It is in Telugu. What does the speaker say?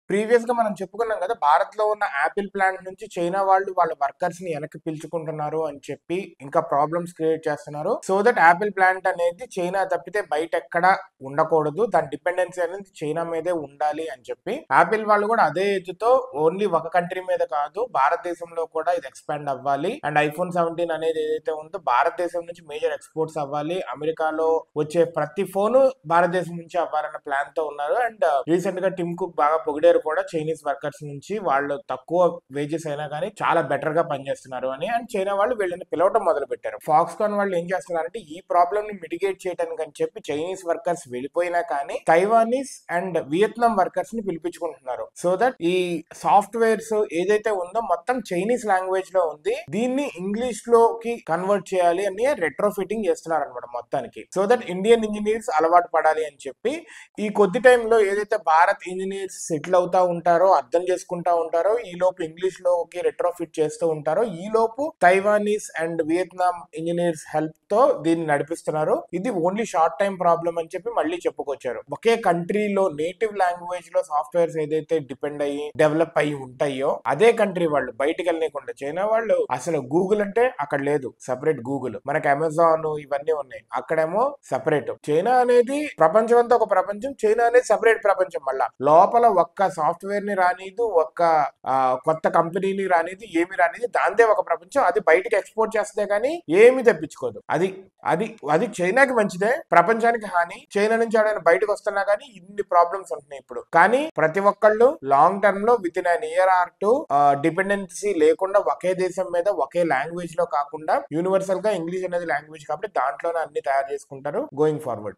ప్రీవియస్ గా మనం చెప్పుకున్నాం కదా, భారత్ లో ఉన్న యాపిల్ ప్లాంట్ నుంచి చైనా వాళ్ళు వాళ్ళ వర్కర్స్ ని వెనక్కి పిలుచుకుంటున్నారు అని చెప్పి ఇంకా ప్రాబ్లమ్స్ క్రియేట్ చేస్తున్నారు. సో దట్ యాపిల్ ప్లాంట్ అనేది చైనా తప్పితే బయట ఎక్కడ ఉండకూడదు, దాని డిపెండెన్సీ అనేది చైనా మీదే ఉండాలి అని చెప్పి యాపిల్ వాళ్ళు కూడా అదే ఏజ్ తో ఓన్లీ ఒక కంట్రీ మీద కాదు, భారతదేశంలో కూడా ఇది ఎక్స్పాండ్ అవ్వాలి. అండ్ ఐఫోన్ 17 అనేది ఏదైతే ఉందో భారతదేశం నుంచి మేజర్ ఎక్స్పోర్ట్స్ అవ్వాలి, అమెరికాలో వచ్చే ప్రతి ఫోన్ భారతదేశం నుంచి అవ్వాలన్న ప్లాన్ తో ఉన్నారు. అండ్ రీసెంట్ గా టిమ్ కుక్ బాగా పొగిడారు కూడా చైనీస్ వర్కర్స్ నుంచి, వాళ్ళు తక్కువ వేజెస్ అయినా కానీ చాలా బెటర్ గా పనిచేస్తున్నారు అని. అండ్ చైనా వాళ్ళు వీళ్ళని పిలవటం మొదలు పెట్టారు. ఫాక్స్కాన్ వాళ్ళు ఏం చేస్తున్నారంటే ఈ ప్రాబ్లమ్ ని మిటిగేట్ చేయడానికి అని చెప్పి చైనీస్ వర్కర్స్ వెళ్ళిపోయినా కానీ తైవానీస్ అండ్ వియత్నాం వర్కర్స్ ని పిలిపించుకుంటున్నారు. సో దట్ ఈ సాఫ్ట్వేర్స్ ఏదైతే ఉందో మొత్తం చైనీస్ లాంగ్వేజ్ లో ఉంది, దీన్ని ఇంగ్లీష్ లోకి కన్వర్ట్ చేయాలి అని రెట్రో ఫిట్టింగ్ చేస్తున్నారు అనమాట మొత్తానికి. సో దట్ ఇండియన్ ఇంజనీర్స్ అలవాటు పడాలి అని చెప్పి ఈ కొద్ది టైంలో ఏదైతే భారత్ ఇంజనీర్స్ సెటిల్ అవుతా ఉంటారో, అర్థం చేసుకుంటా ఉంటారో, ఈ లోపు ఇంగ్లీష్ లోకి రెట్రో ఫిట్ చేస్తూ ఉంటారో, ఈ లోపు Taiwanese and Vietnam engineers help తో దీన్ని నడిపిస్తున్నారు. ఇది ఓన్లీ షార్ట్ టైం ప్రాబ్లం అని చెప్పి మళ్ళీ చెప్పుకొచ్చారు. ఒకే కంట్రీలో నేటివ్ లాంగ్వేజ్ లో సాఫ్ట్వేర్స్ ఏదైతే డిపెండ్ అయ్యి డెవలప్ అయ్యి ఉంటాయో అదే కంట్రీ వాళ్ళు బయటికి వెళ్ళకుండా, చైనా వాళ్ళు అసలు గూగుల్ అంటే అక్కడ లేదు, సపరేట్ గూగుల్. మనకి అమెజాన్ ఇవన్నీ ఉన్నాయి, అక్కడేమో సపరేట్. చైనా అనేది ప్రపంచం అంతా ఒక ప్రపంచం, చైనా అనేది సపరేట్ ప్రపంచం. మళ్ళా లోపల ఒక్క సాఫ్ట్వేర్ ని రానిదు, ఒక్క కొత్త కంపెనీని రానిది, ఏమి రానిది, దాందే ఒక ప్రపంచం. అది బయటికి ఎక్స్పోర్ట్ చేస్తే గానీ ఏమి తెప్పించుకోదు. అది అది అది చైనాకి మంచిదే, ప్రపంచానికి హాని. చైనా నుంచి ఎవరైనా బయటకు వస్తున్నా కానీ ఇన్ని ప్రాబ్లమ్స్ ఉంటున్నాయి ఇప్పుడు. కానీ ప్రతి ఒక్కళ్ళు లాంగ్ టర్మ్ లో with in an year are two dependency లేకుండా ఒకే దేశం మీద ఒకే లాంగ్వేజ్ లో కాకుండా యూనివర్సల్ గా ఇంగ్లీష్ అనేది లాంగ్వేజ్ కాబట్టి దాంట్లోనే అన్ని తయారు చేసుకుంటారు గోయింగ్ ఫార్వర్డ్.